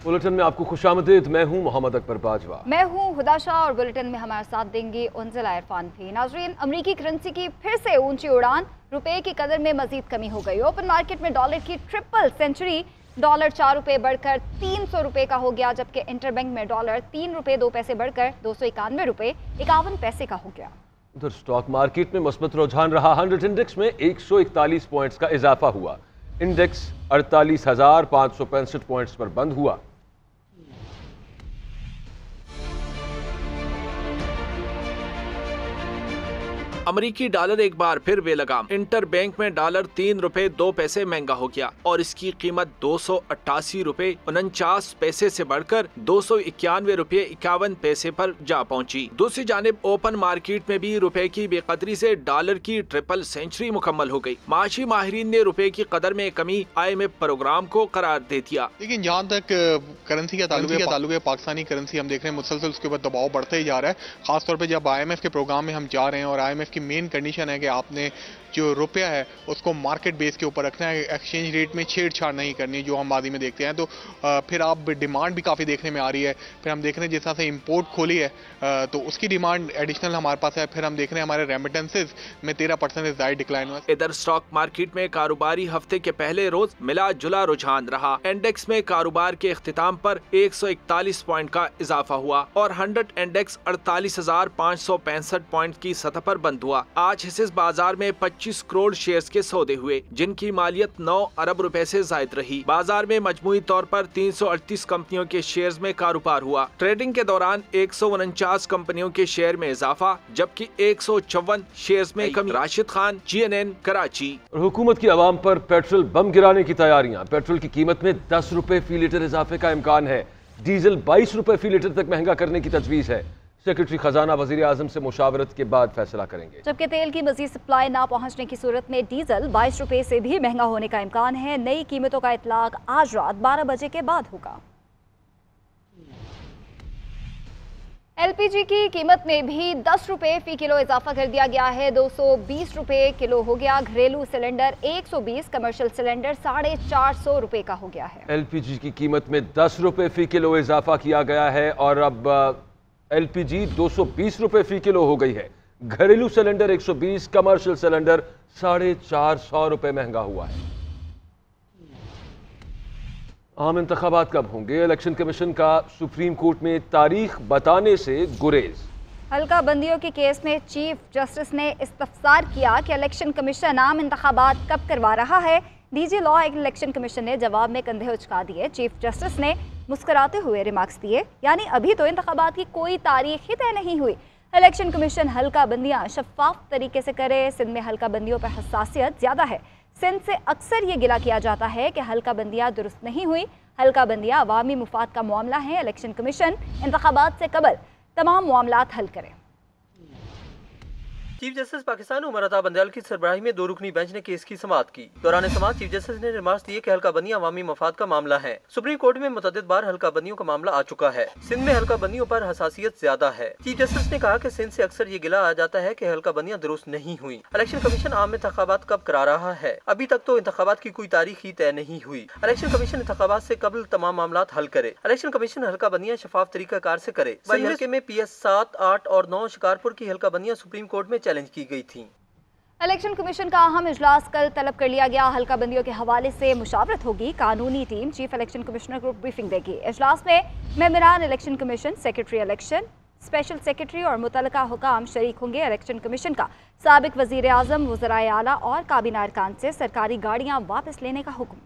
Bulletin में आपको खुशामदीद। मैं हूं मोहम्मद अकबर बाजवा। मैं हूं हुदा शाह और बुलेटिन में हमारे साथ देंगे उनजिला इरफान भी। नाजरीन, अमरीकी करेंसी की फिर से ऊंची उड़ान, रुपए की कदर में मजीद कमी हो गई। ओपन मार्केट में डॉलर की ट्रिपल सेंचुरी, डॉलर 4 रुपये बढ़कर 300 रुपये का हो गया, जबकि इंटरबैंक में डॉलर 3 रुपये 2 पैसे बढ़कर 291 रुपये 51 पैसे का हो गया। उधर स्टॉक मार्केट में मस्बत रुझान रहा। 100 इंडेक्स में 141 पॉइंट्स का इजाफा हुआ। इंडेक्स 48,565 पॉइंट्स पर बंद हुआ। अमरीकी डॉलर एक बार फिर बेलगाम। इंटर बैंक में डॉलर 3 रुपए 2 पैसे महंगा हो गया और इसकी कीमत 288 रुपए 49 पैसे से बढ़कर 291 रुपए 51 पैसे पर जा पहुंची। दूसरी जानिब ओपन मार्केट में भी रुपए की बेकदरी से डॉलर की ट्रिपल सेंचुरी मुकम्मल हो गई। माशी माहिरीन ने रुपए की कदर में कमी IMF प्रोग्राम को करार दे दिया। लेकिन जहाँ तक करेंसी का ताल्लुक है, पाकिस्तानी करेंसी हम देख रहे हैं मुसलसल उसके ऊपर दबाव बढ़ता ही जा रहा है। खासतौर पर जब IMF के प्रोग्राम में हम जा रहे हैं और IMF की मेन कंडीशन है कि आपने जो रुपया है उसको मार्केट बेस के ऊपर रखना है, एक्सचेंज रेट में छेड़छाड़ नहीं करनी, जो हम माजी में देखते हैं। तो फिर आप डिमांड भी काफ़ी देखने में आ रही है। फिर हम देख रहे हैं जिस तरह से इंपोर्ट खोली है तो उसकी डिमांड एडिशनल हमारे पास है। फिर हम देख रहे हैं हमारे रेमिटेंसेज में 13% से ज़्यादा डिक्लाइन हुआ। इधर स्टॉक मार्केट में कारोबारी हफ्ते के पहले रोज मिला जुला रुझान रहा। इंडेक्स में कारोबार के इख्तिताम पर 141 पॉइंट का इजाफा हुआ और 100 इंडेक्स 48,565 पॉइंट की सतह पर बंद हुआ। आज इस बाजार में 25 करोड़ शेयर्स के सौदे हुए, जिनकी मालियत 9 अरब रुपए से जायद रही। बाजार में मजमूई तौर पर 338 कंपनियों के शेयर्स में कारोबार हुआ। ट्रेडिंग के दौरान 149 कंपनियों के शेयर में इजाफा, जबकि 154 शेयर्स में कमी। राशिद खान, GNN, कराची। हुकूमत की आवाम पर पेट्रोल बम गिराने की तैयारियां। पेट्रोल की कीमत में 10 रुपए फी लीटर इजाफे का इम्कान है। डीजल 22 रुपए फी लीटर तक महंगा करने की तजवीज है। सेक्रेटरी खजाना वजीर आजम से मुशावरत के बाद फैसला करेंगे। जबकि तेल की मजीद सप्लाई ना पहुंचने की सूरत में डीजल 22 रुपए से भी महंगा होने का इम्कान है। नई कीमतों का इतलाक आज रात 12 बजे के बाद होगा। LPG की कीमत में भी 10 रुपए फी किलो इजाफा कर दिया गया है। 220 रुपए किलो हो गया। घरेलू सिलेंडर 120, कमर्शियल सिलेंडर 450 रुपए का हो गया है। LPG की कीमत में 10 रुपए फी किलो इजाफा किया गया है और अब LPG 220 रुपए फी किलो हो गई है। घरेलू सिलेंडर 120, कमर्शियल सिलेंडर 450 रुपए महंगा हुआ है। आम इंतखाबात कब होंगे? इलेक्शन कमीशन का सुप्रीम कोर्ट में तारीख बताने से गुरेज। हल्का बंदियों के केस में चीफ जस्टिस ने इस्तफसार किया कि इलेक्शन कमीशन आम इंतखाबात कब करवा रहा है। DG लॉ इलेक्शन कमीशन ने जवाब में कंधे उचका दिए। चीफ जस्टिस ने मुस्कुराते हुए रिमार्क्स दिए, यानी अभी तो इंतखाबात की कोई तारीख ही तय नहीं हुई। इलेक्शन कमीशन हल्का बंदियाँ शफाफ तरीके से करे। सिंध में हल्का बंदियों पर हसासियत ज़्यादा है। सिंध से अक्सर ये गिला किया जाता है कि हल्का बंदियाँ दुरुस्त नहीं हुई। हल्का बंदियाँ अवामी मुफाद का मामला है। इलेक्शन कमीशन इंतखाबात से कबल तमाम मामलात हल करें। चीफ जस्टिस पाकिस्तान उमर अता बंदयाल की सरबराही में 2 रुकनी बेंच ने केस की समाअत की। दौरान समाअत चीफ जस्टिस ने रिमार्क्स दिए कि हल्का बंदियां अवामी मफाद का मामला है। सुप्रीम कोर्ट में मुतअद्दिद बार हल्का बंदियों का मामला आ चुका है। सिंध में हल्का बंदियों पर हसासियत ज्यादा है। चीफ जस्टिस ने कहा कि सिंध से अक्सर ये गिला आ जाता है कि हल्का बंदियां दुरुस्त नहीं हुई। इलेक्शन कमीशन आम इंतखाबात कब करा रहा है? अभी तक तो इंतखाबात की कोई तारीख ही तय नहीं हुई। इलेक्शन कमीशन इंतखाबात से कबल तमाम मामला हल करे। इलेक्शन कमीशन हल्का बंदियां शफाफ तरीका कार से करे। सिंध हल्के में PS 7, 8 और 9 शिकारपुर की हल्का बंदियां सुप्रीम कोर्ट में चैलेंज की गई थी। इलेक्शन कमीशन का अहम इजलास कल तलब कर लिया गया। हल्का बंदियों के हवाले से मुशावरत होगी। कानूनी टीम चीफ इलेक्शन कमिश्नर को ब्रीफिंग देगी। इजलास में मेंबरान election commission, secretary election, special secretary और मुतलका हुकाम शरीक होंगे। इलेक्शन कमीशन का साबिक वजीर आजम, वज़राए आला और काबीना अरकान से सरकारी गाड़ियाँ वापस लेने का हुक्म।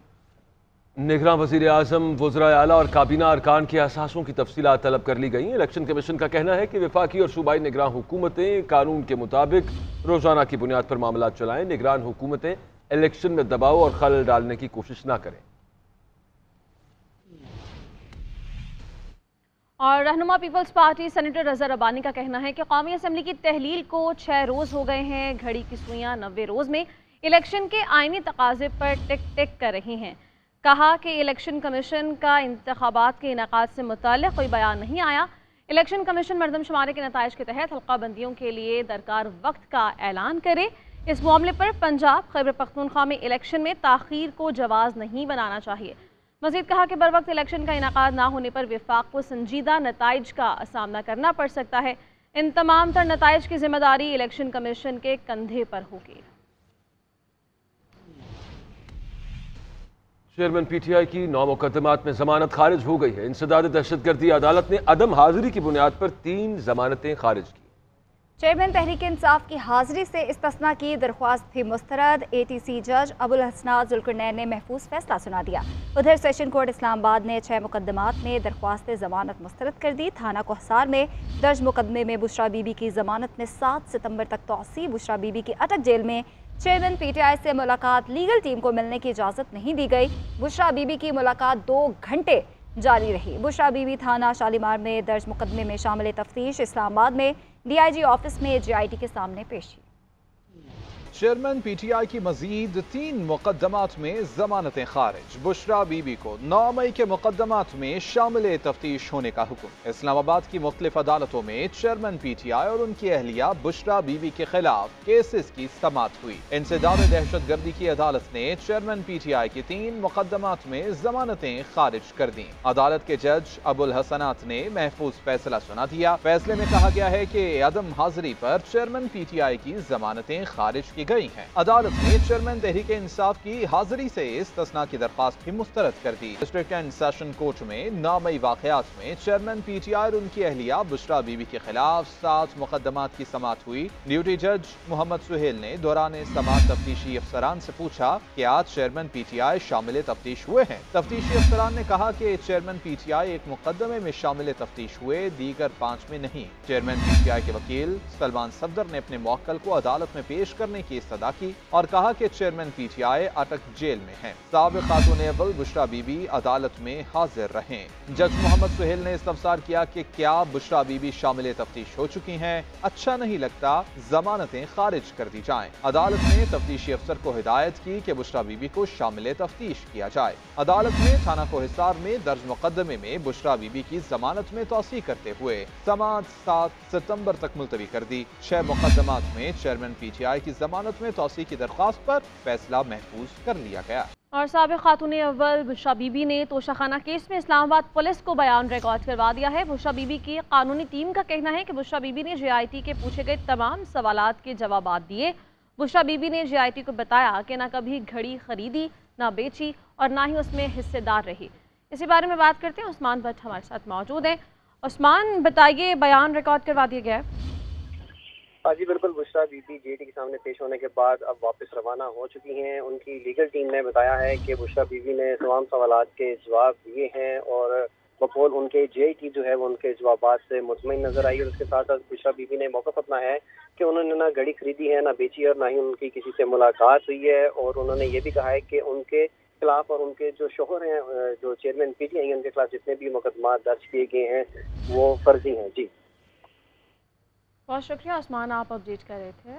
निगरान वज़ीर आज़म, वज़राए आला और काबीना अरकान के असासों की तफसीलात तलब कर ली गई। इलेक्शन कमीशन का कहना है कि वफाकी और सूबाई निगरान हुकूमतें कानून के मुताबिक रोजाना की बुनियाद पर मामला चलाएं। निगरान हुकूमतें इलेक्शन में दबाव और खलल डालने की कोशिश न करें। और रहनुमा पीपल्स पार्टी सेनेटर रज़ा रब्बानी का कहना है कि कौमी असम्बली की तहलील को 6 रोज़ हो गए हैं। घड़ी की सुइयां 90 रोज़ में इलेक्शन के आईनी तकाजे पर टिक टिक कर रही हैं। कहा कि इलेक्शन कमीशन का इंतखाबात के इनेकाद से मुताल्लिक़ कोई बयान नहीं आया। इलेक्शन कमीशन मरदमशुमारी के नताइज के तहत हल्का बंदियों के लिए दरकार वक्त का ऐलान करे। इस मामले पर पंजाब, खैबर पख्तूनख्वा में इलेक्शन में ताख़ीर को जवाज़ नहीं बनाना चाहिए। मज़ीद कहा कि बर वक्त इलेक्शन का इनेकाद ना होने पर वफाक को संजीदा नताइज का सामना करना पड़ सकता है। इन तमाम तर नताइज की जिम्मेदारी इलेक्शन कमीशन के कंधे पर होगी। चेयरमैन पीटीआई की 9 मुकदमात में जमानत खारिज हो गई है। इंसदाद दहशतगर्दी अदालत ने अदम हाजिरी की बुनियाद पर 3 जमानतें खारिज की। चेयरमैन तहरीक इंसाफ की हाजिरी से इस्तिस्ना की दरख्वास्त भी मुस्तरद। एटीसी जज अबुल हसनात जुल्करनैन ने महफूज फैसला सुना दिया। उधर सेशन कोर्ट इस्लामाबाद ने 6 मुकदमात में दरख्वास्त जमानत मुस्तरद कर दी। थाना कोहसार में दर्ज मुकदमे में बुशरा बीबी की जमानत में 7 सितंबर तक तौसी। बुशरा बीबी की अटक जेल में चेयरमैन पीटीआई से मुलाकात लीगल टीम को मिलने की इजाज़त नहीं दी गई। बुशरा बीबी की मुलाकात 2 घंटे जारी रही। बुशरा बीबी थाना शालीमार में दर्ज मुकदमे में शामिल तफ्तीश इस्लामाबाद में डीआईजी ऑफिस में जेआईटी के सामने पेशी। चेयरमैन पीटीआई की मजीद 3 मुकदमात में जमानतें खारिज। बुशरा बीबी को 9 मई के मुकदमात में शामिल तफ्तीश होने का हुक्म। इस्लामाबाद की मुख्तलिफ अदालतों में चेयरमैन पीटीआई और उनकी अहलिया बुशरा बीबी के खिलाफ केसेस की समाअत हुई। इंसदाद दहशतगर्दी की अदालत ने चेयरमैन पीटीआई की 3 मुकदमात में जमानतें खारिज कर दी। अदालत के जज अबुल हसनात ने महफूज फैसला सुना दिया। फैसले में कहा गया है कि अदम हाजिरी पर चेयरमैन पीटीआई की जमानतें खारिज की गई हैं। अदालत ने चेयरमैन तहरीक इंसाफ की हाजिरी से इस्तिस्ना की दरख्वास्त भी मुस्तरद कर दी। डिस्ट्रिक्ट एंड सेशन कोर्ट में 9 मई वाकयात में चेयरमैन पीटीआई और उनकी अहलिया बुशरा बीबी के खिलाफ 7 मुकदमात की समाअत हुई। ड्यूटी जज मोहम्मद सुहेल ने दौरान समाअत तफ्तीशी अफसरान से पूछा कि आज चेयरमैन पीटीआई शामिल तफ्तीश हुए हैं। तफ्तीशी अफसरान ने कहा कि चेयरमैन पीटीआई एक मुकदमे में शामिल तफ्तीश हुए, दीगर 5 में नहीं। चेयरमैन पीटीआई के वकील सलमान सफदर ने अपने मुवक्किल को अदालत में पेश करने की इस्तदा की और कहा कि चेयरमैन पीटीआई अटक जेल में हैं। साबिक खातून अव्वल बुशरा बीबी अदालत में हाजिर रहें। जज मोहम्मद सुहेल ने इस्तफसार किया कि क्या बुशरा बीबी शामिल तफ्तीश हो चुकी हैं? अच्छा नहीं लगता, जमानतें खारिज कर दी जाएं। अदालत ने तफ्तीशी अफसर को हिदायत की कि बुशरा बीबी को शामिल तफ्तीश किया जाए। अदालत ने थाना कोहिसार में दर्ज मुकदमे में बुशरा बीबी की जमानत में तौसी करते हुए समाअत 7 सितंबर तक मुलतवी कर दी। 6 मुकदमात में चेयरमैन पीटीआई की जमानत में तौसी की दरख्वास्त पर फैसला महफूज कर लिया गया। और साबिक खातून अव्वल बुशरा बीबी ने तोशाखाना केस में इस्लामाबाद पुलिस को बयान रिकॉर्ड करवा दिया है। बुशरा बीबी की कानूनी टीम का कहना है कि बुशरा बीबी ने जेआईटी के पूछे गए तमाम सवालात के जवाब दिए। बुशरा बीबी ने जेआईटी को बताया कि ना कभी घड़ी खरीदी, ना बेची और ना ही उसमें हिस्सेदार रही। इसी बारे में बात करते हैं, उस्मान भट्ट हमारे साथ मौजूद हैं। उस्मान, बताइए, बयान रिकॉर्ड करवा दिया गया है। जी बिल्कुल, बुशरा बीबी जेडी के सामने पेश होने के बाद अब वापस रवाना हो चुकी हैं। उनकी लीगल टीम ने बताया है कि बुशरा बीबी ने तमाम सवालात के जवाब दिए हैं और बकौल उनके जेडी जो है वो उनके जवाबात से मुतमईन नजर आई। और उसके साथ साथ बुशरा बीबी ने मौक़िफ़ अपना है कि उन्होंने ना घड़ी खरीदी है, ना बेची और ना ही उनकी किसी से मुलाकात हुई है। और उन्होंने ये भी कहा है कि उनके खिलाफ और उनके जो शोहर हैं, जो चेयरमैन पीटीआई, उनके खिलाफ जितने भी मुकदमा दर्ज किए गए हैं वो फर्जी हैं। जी बहुत शुक्रिया उस्मान, आप अपडेट कर रहे थे।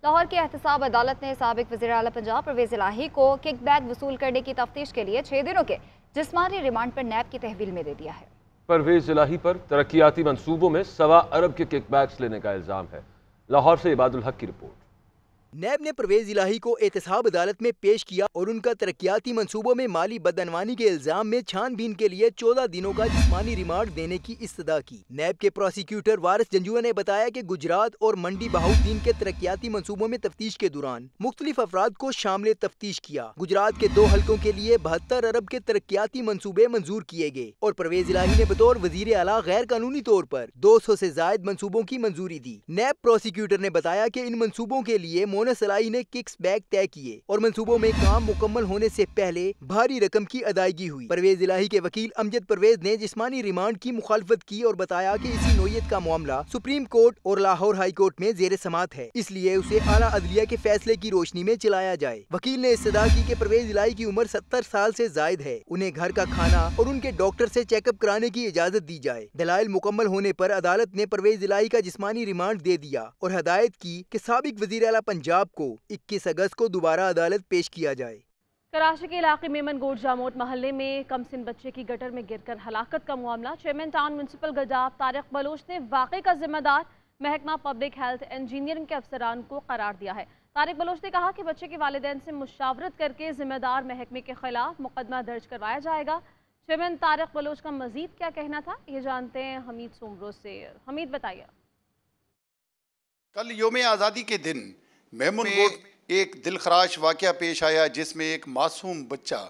लाहौर की एहतसाब अदालत ने साबिक वज़ीर आला पंजाब परवेज़ इलाही को किकबैक वसूल करने की तफ्तीश के लिए 6 दिनों के जिस्मानी रिमांड पर नैब की तहवील में दे दिया है। परवेज़ इलाही पर तरक्याती मंसूबों में 1.25 अरब के किकबैक्स लेने का इल्ज़ाम है। लाहौर से इबादुल हक की रिपोर्ट। नैब ने परवेज इलाही को एहतसाब अदालत में पेश किया और उनका तरक्याती मंसूबों में माली बदअनवानी के इल्जाम में छानबीन के लिए 14 दिनों का जिस्मानी रिमांड देने की इस्तदा की। नैब के प्रोसिक्यूटर वारिस जंजुआ ने बताया कि गुजरात और मंडी बहाउद्दीन के तरक्याती मंसूबों में तफ्तीश के दौरान मुख्तलिफ अफराद को शामिल तफ्तीश किया। गुजरात के 2 हल्कों के लिए 72 अरब के तरक्याती मंसूबे मंजूर किए गए और परवेज इलाही ने बतौर वजीर आला गैर कानूनी तौर पर 200 से जायद मंसूबों की मंजूरी दी। नैब प्रोसिक्यूटर ने बताया कि इन मंसूबों के लिए सलाई ने किक्स बैक तय किए और मंसूबों में काम मुकम्मल होने से पहले भारी रकम की अदायगी हुई। परवेज इलाही के वकील अमजद परवेज ने जिस्मानी रिमांड की मुखालफत की और बताया कि इसी नोयत का मामला सुप्रीम कोर्ट और लाहौर हाई कोर्ट में जेर समात है, इसलिए उसे आला अदलिया के फैसले की रोशनी में चलाया जाए। वकील ने इस्तदा की कि परवेज इलाही की उम्र 70 साल से जायद है, उन्हें घर का खाना और उनके डॉक्टर से चेकअप कराने की इजाजत दी जाए। दलाइल मुकम्मल होने पर अदालत ने परवेज इलाही का जिस्मानी रिमांड दे दिया और हदायत की कि साबिक वजीर आला पंजाब को 21 अगस्त को दोबारा अदालत पेश किया जाए। कराची के इलाके मेमन गोट जामोट महल्ले में कमसिन बच्चे की गटर में गिरकर हलाकत का मामला चेयरमैन टाउन म्यूनसिपल गजाब तारिक बलोच ने वाक़े का जिम्मेदार महकमा पब्लिक हेल्थ इंजीनियरिंग के अफसरान को करार दिया है। तारिक बलोच ने कहा कि बच्चे के वालिदैन से मुशावरत करके जिम्मेदार महकमे के खिलाफ मुकदमा दर्ज करवाया जाएगा। चेयरमैन तारिक बलोच का मजीद क्या कहना था, ये जानते हैं हमीद सोमरोज से। हमीद बताइए। कल योम आज़ादी के दिन मेमन कोट एक दिलखराश वाक़या पेश आया, जिसमें एक मासूम बच्चा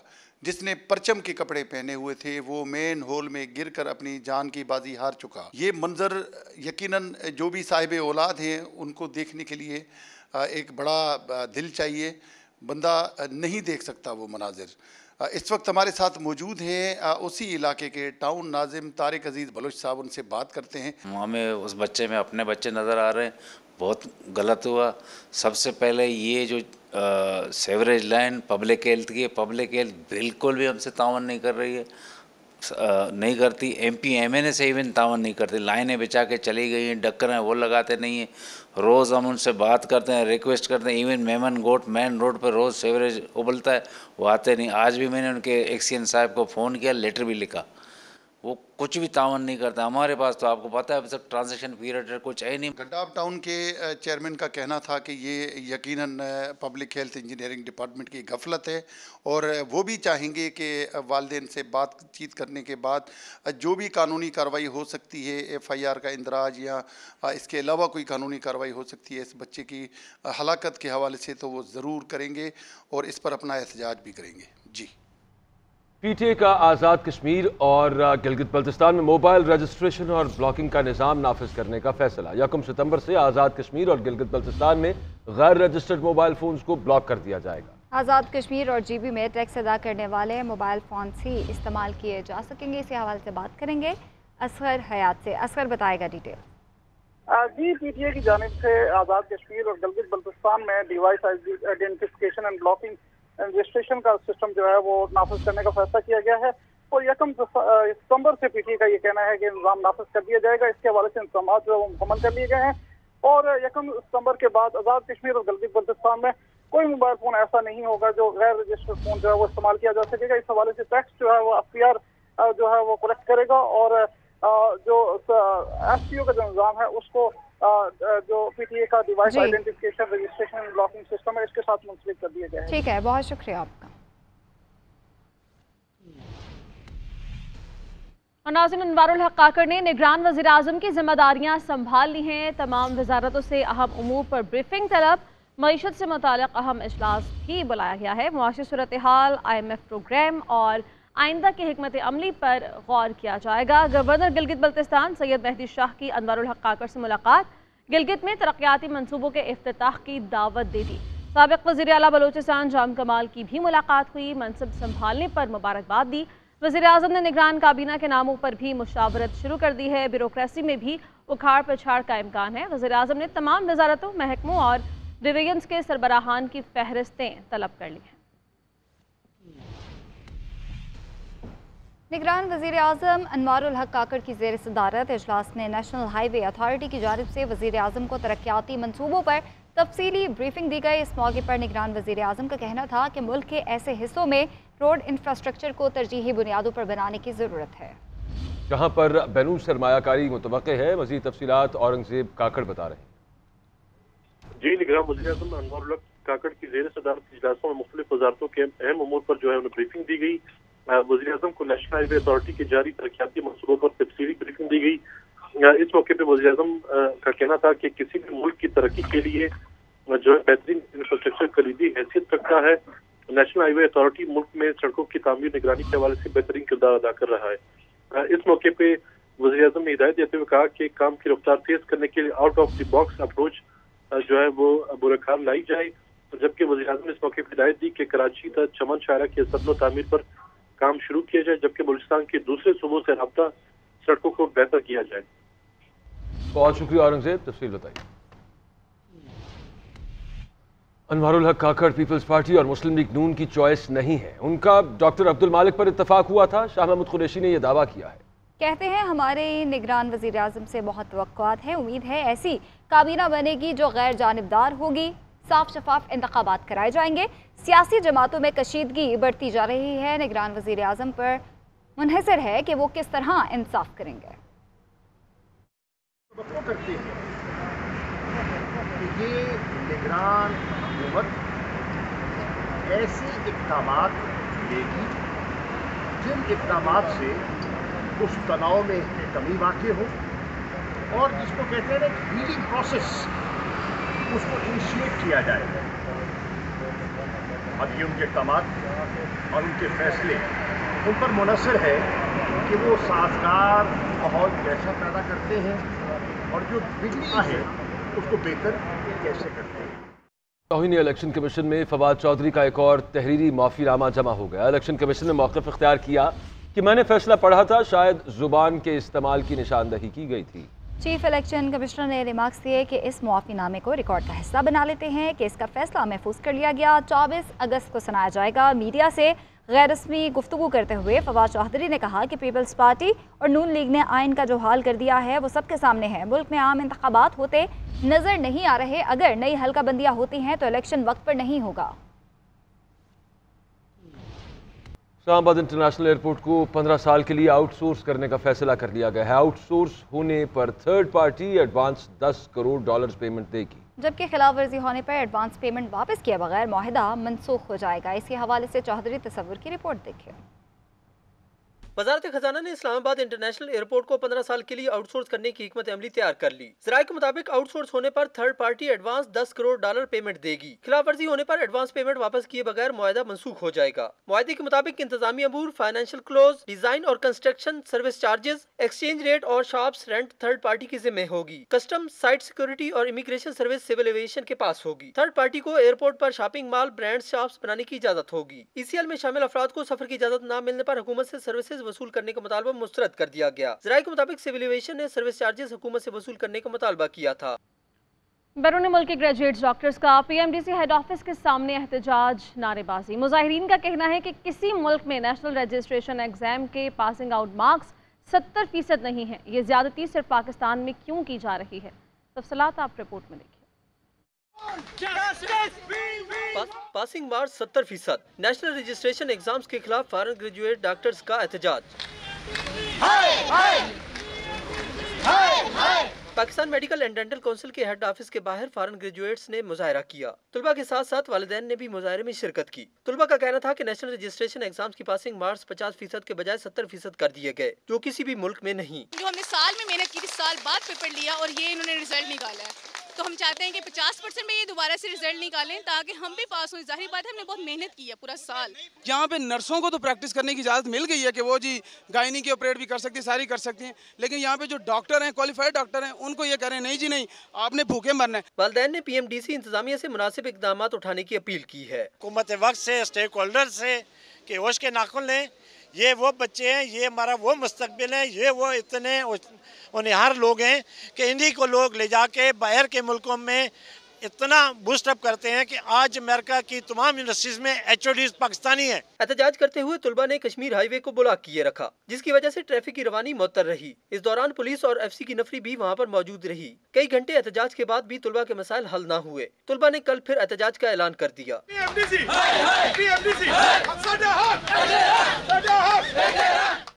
जिसने परचम के कपड़े पहने हुए थे वो मेन हॉल में गिरकर अपनी जान की बाजी हार चुका। ये मंजर यकीनन जो भी साहिब औलाद हैं उनको देखने के लिए एक बड़ा दिल चाहिए, बंदा नहीं देख सकता वो मनाजिर। इस वक्त हमारे साथ मौजूद हैं उसी इलाके के टाउन नाजिम तारिक अजीज़ बलोच साहब, उनसे बात करते हैं। हमें उस बच्चे में अपने बच्चे नज़र आ रहे हैं, बहुत गलत हुआ। सबसे पहले ये जो सेवरेज लाइन पब्लिक हेल्थ की है, पब्लिक हेल्थ बिल्कुल भी हमसे तावन नहीं कर रही है, नहीं करती। MP MNA से इवन तावन नहीं करती, लाइनें बिछा के चली गई हैं, डक्कर हैं वो लगाते नहीं हैं। रोज़ हम उनसे बात करते हैं, रिक्वेस्ट करते हैं, इवन मेमन गोट मेन रोड पर रोज़ सेवरेज उबलता है, वो आते नहीं। आज भी मैंने उनके एक्सीएन साहब को फ़ोन किया, लेटर भी लिखा, वो कुछ भी तावन नहीं करता। हमारे पास तो आपको पता है अब तक ट्रांजेक्शन पीरियड कुछ है नहीं। गंडाब टाउन के चेयरमैन का कहना था कि ये यकीनन पब्लिक हेल्थ इंजीनियरिंग डिपार्टमेंट की गफलत है और वो भी चाहेंगे कि वालिदैन से बातचीत करने के बाद जो भी कानूनी कार्रवाई हो सकती है, FIR का इंदराज या इसके अलावा कोई कानूनी कार्रवाई हो सकती है इस बच्चे की हलाकत के हवाले से, तो वो ज़रूर करेंगे और इस पर अपना एहतजाज भी करेंगे। जी। PTA का आज़ाद कश्मीर और गिलगित बल्तिस्तान में मोबाइल रजिस्ट्रेशन और ब्लॉकिंग का निज़ाम नाफिज करने का फैसला। 1 सितंबर से आज़ाद कश्मीर और गिलगित बल्तिस्तान में गैर रजिस्टर्ड मोबाइल फ़ोन्स को ब्लॉक कर दिया जाएगा। आज़ाद कश्मीर और GB में टैक्स अदा करने वाले मोबाइल फ़ोन्स ही इस्तेमाल किए जा सकेंगे। इसी हवाले से बात करेंगे असगर हयात से। असगर बताएगा डिटेल। जी, PTA की जानिब से आज़ाद कश्मीर और गिलगित बल्तिस्तान में device identification and blocking registration का सिस्टम जो है वो नाफिज करने का फैसला किया गया है और 1 सितंबर से PTA का ये कहना है कि निज़ाम नाफिज कर दिया जाएगा। इसके हवाले से इंतजाम जो है वो मुकम्मल कर लिए गए हैं और 1 सितंबर के बाद आज़ाद कश्मीर और गिलगित बल्तिस्तान में कोई मोबाइल फ़ोन ऐसा नहीं होगा जो गैर रजिस्टर्ड फ़ोन जो है वो इस्तेमाल किया जा सकेगा। इस हवाले से टैक्स जो है वो FIR जो है वो कलेक्ट करेगा और जो SPO का जो निज़ाम है उसको जो PTA का device identification registration blocking system है इसके साथ मुंसलिक कर दिया गया है। ठीक है, बहुत शुक्रिया आपका। और नाज़रीन, अनवारुल हक काकड़ ने निगरान वज़ीर आज़म की जिम्मेदारियां संभाल ली हैं। तमाम वजारतों से अहम उमूर पर ब्रीफिंग तलब, मईशत से मुताल्लिक़ अहम इजलास भी बुलाया गया है। मुआशी सूरत हाल, IMF प्रोग्राम और आइंदा की हिकमत अमली पर गौर किया जाएगा। गवर्नर गिलगित बल्तिस्तान सैयद मेहदी शाह की अनवारुल हक काकड़ से मुलाकात, गिलगित में तरक्याती मंसूबों के इफ्तिताह की दावत दे दी। साबिक़ वज़ीर आला बलोचिस्तान जाम कमाल की भी मुलाकात हुई, मनसब संभालने पर मुबारकबाद दी। वज़ीर आज़म ने निगरान काबीना के नामों पर भी मुशावरत शुरू कर दी है। ब्यूरोक्रेसी में भी उखाड़ पछाड़ का इम्कान है। वज़ीर आज़म ने तमाम वजारतों, महकमों और डिवीजन्स के सरबराहान की फहरिस्तें तलब कर ली हैं। निगरान वज़ीर आज़म अनवारुल हक काकड़ की ज़ेर सदारत इजलास में नेशनल हाईवे अथॉरिटी की जानिब से वज़ीर आज़म को तरक्याती मनसूबों पर तफसीली ब्रीफिंग दी गई। इस मौके पर निगरान वज़ीर आज़म का कहना था कि मुल्क के ऐसे हिस्सों में रोड इंफ्रास्ट्रक्चर को तरजीही बुनियादों पर बनाने की ज़रूरत है जहाँ पर बैरून सरमायाकारी मुतवक्के है। मज़ीद तफसीलात औरंगज़ेब काकड़ बता रहे हैं। जी, निगरान वज़ीर आज़म अनवारुल हक काकड़ की ज़ेर सदारत इजलासों में मुख्तलिफ वजारतों के अहम उमूर पर जो है उन्हें ब्रीफिंग दी गई। वज़ीर आज़म को नेशनल हाईवे अथॉरिटी के जारी तरक्याती मंसूबों पर तफसीली ब्रीफिंग दी गई। इस मौके पर वज़ीर आज़म का कहना था कि किसी भी मुल्क की तरक्की के लिए जो है बेहतरीन इंफ्रास्ट्रक्चर कलीदी हैसियत रखता है। नेशनल हाईवे अथॉरिटी मुल्क में सड़कों की तामीर निगरानी के हवाले से बेहतरीन किरदार अदा कर रहा है। इस मौके पे वज़ीर आज़म ने हिदायत देते हुए कहा कि काम की रफ्तार तेज करने के लिए out of the box approach जो है वो बुरखार लाई जाए। जबकि वज़ीर आज़म ने इस मौके पर हिदायत दी कि कराची तक चमन शाहरा की सदनो तामीर पर काम शुरू किया जाए, जबकि बलूचिस्तान के दूसरे सूबों से रब्ता सड़कों को बेहतर किया जाए। बहुत शुक्रिया औरंगज़ेब, तफसील बताइए। अनवारुल हक काकड़ पीपल्स पार्टी और मुस्लिम लीग नून की चॉइस नहीं है। उनका डॉक्टर अब्दुल मालिक पर इत्तफाक हुआ था। शाह महमूद कुरैशी ने यह दावा किया है। कहते हैं हमारे निगरान वज़ीर आज़म से बहुत तवक्कुआत है। उम्मीद है ऐसी काबीना बनेगी जो गैर जानिबदार होगी, साफ शफाफ इंतखाबात कराए जाएंगे। सियासी जमातों में कशीदगी बढ़ती जा रही है। निगरान वज़ीर आज़म पर मुनहसर है कि वो किस तरह इंसाफ करेंगे। ये निगरान हुकूमत ऐसे इक़दामात लेगी जिन इक़दामात से उस तनाव में कमी वाक़ई हो और जिसको कहते हैं ना हीलिंग प्रोसेस, उसको इनिशिएट किया जाए। अब ये उनके इक़दामात और उनके फैसले उन पर मुनहसर है कि वो साज़गार माहौल कैसा पैदा करते हैं और जो बिगड़ा है उसको बेहतर कैसे करते हैं। तौहीन इलेक्शन कमीशन में फवाद चौधरी का एक और तहरीरी माफ़ीनामा जमा हो गया। इलेक्शन कमीशन ने मौक़िफ़ इख्तियार किया कि मैंने फैसला पढ़ा था, शायद ज़ुबान के इस्तेमाल की निशानदही की गई थी। चीफ इलेक्शन कमिश्नर ने रिमार्क्स दिए कि इस मुआफ़ीनामे को रिकॉर्ड का हिस्सा बना लेते हैं कि इसका फैसला महफूज कर लिया गया। 24 अगस्त को सुनाया जाएगा। मीडिया से गैर रस्मी गुफ्तगू करते हुए फवाद चौधरी ने कहा कि पीपल्स पार्टी और नून लीग ने आइन का जो हाल कर दिया है वो सबके सामने है। मुल्क में आम इंतखाबात होते नज़र नहीं आ रहे। अगर नई हल्का बंदियाँ होती हैं तो इलेक्शन वक्त पर नहीं होगा। इस्लामाबाद इंटरनेशनल एयरपोर्ट को 15 साल के लिए आउटसोर्स करने का फैसला कर लिया गया है। आउटसोर्स होने पर third party advance $10 crore payment देगी, जबकि खिलाफ वर्जी होने पर एडवांस पेमेंट वापस किए बगैर मुआहिदा मनसूख हो जाएगा। इसी हवाले से चौधरी तस्वुर की रिपोर्ट देखिए। वजारत खजाना ने इस्लामाबाद इंटरनेशनल एयरपोर्ट को 15 साल के लिए आउटसोर्स करने की हिकमत अमली तैयार कर ली। ज़राए के मुताबिक आउटसोर्स होने पर third party advance $10 crore payment देगी। खिलाफ वर्जी होने पर एडवांस पेमेंट वापस किए बगैर मुआहिदा मनसूख हो जाएगा। मुआहिदे के मुताबिक इंतजामी अमूर, फाइनेंशियल क्लोज, डिजाइन और construction, service charges, exchange rate और शॉप्स रेंट थर्ड पार्टी के जिम्मे होगी। कस्टम, साइट सिक्योरिटी और इमिग्रेशन सर्विस सिविल एविएशन के पास होगी। थर्ड पार्टी को एयरपोर्ट पर शॉपिंग मॉल, ब्रांड शॉप्स बनाने की इजाजत होगी। ECL में शामिल अफराद को सफर की इजाजत न मिलने पर हुकूमत से सर्विसेज वसूल करने का मुतालबा मुस्तरद कर दिया गया। ज़राए के मुताबिक सिविल एविएशन ने सर्विस चार्जेस हुकूमत से वसूल करने का मुतालबा किया था। बैरून मुल्क के ग्रेजुएट डॉक्टर्स का PMDC हेड ऑफिस के सामने एहतजाज, नारेबाजी। मुजाहिरीन का कहना है कि किसी मुल्क में नेशनल रजिस्ट्रेशन एग्जाम के पासिंग आउट मार्क्स 70% नहीं है। ये ज्यादती सिर्फ पाकिस्तान में क्यों की जा रही है? तफसीलात आप रिपोर्ट में देखिए। Passing marks 70%। National registration exams के खिलाफ फॉरेन ग्रेजुएट डॉक्टर्स का एहतजाज। Pakistan medical and dental council के हेड ऑफिस के बाहर फॉरेन ग्रेजुएट्स ने मुजाहरा किया। तुलबा के साथ साथ वालिदैन ने भी मुजाहरे में शिरकत की। तुलबा का कहना था कि नेशनल रजिस्ट्रेशन एग्जाम्स की पासिंग मार्क्स 50% के बजाय 70% कर दिए गए, जो किसी भी मुल्क में नहीं। जो हमने साल में मेहनत की थी, साल बाद पेपर लिया और ये इन्होंने रिजल्ट निकाला है, तो हम चाहते हैं कि 50% में ये दोबारा से रिजल्ट निकालें ताकि हम भी पास हों। जाहिर बात है हमने बहुत मेहनत की है पूरा साल। यहाँ पे नर्सों को तो प्रैक्टिस करने की इजाज़त मिल गई है कि वो जी गायनी की ऑपरेट भी कर सकती है, सारी कर सकती हैं, लेकिन यहाँ पे जो डॉक्टर हैं, क्वालिफाइड डॉक्टर हैं, उनको ये कह रहे हैं नहीं जी नहीं, आपने भूखे मरना है। वालिदैन ने PMDC इंतजामिया से मुनासिब इकदाम उठाने की अपील की है। हुकूमत वक्त से, स्टेक होल्डर से कि होश के नाखुन लें। ये वो बच्चे हैं, ये हमारा वो मुस्तकबिल है, ये वो इतने होनहार लोग हैं कि इन्हीं को लोग ले जाके बाहर के मुल्कों में इतना बूस्टअप करते हैं कि आज अमेरिका की तमाम यूनिवर्सिटीज में HODs पाकिस्तानी हैं। एहतजाज करते हुए तुलबा ने कश्मीर हाईवे को ब्लॉक किए रखा, जिसकी वजह से ट्रैफिक की रवानी मुअत्तल रही। इस दौरान पुलिस और FC की नफरी भी वहां पर मौजूद रही। कई घंटे एहतजाज के बाद भी तुलबा के मसाइल हल न हुए। तुलबा ने कल फिर एहतजाज का ऐलान कर दिया।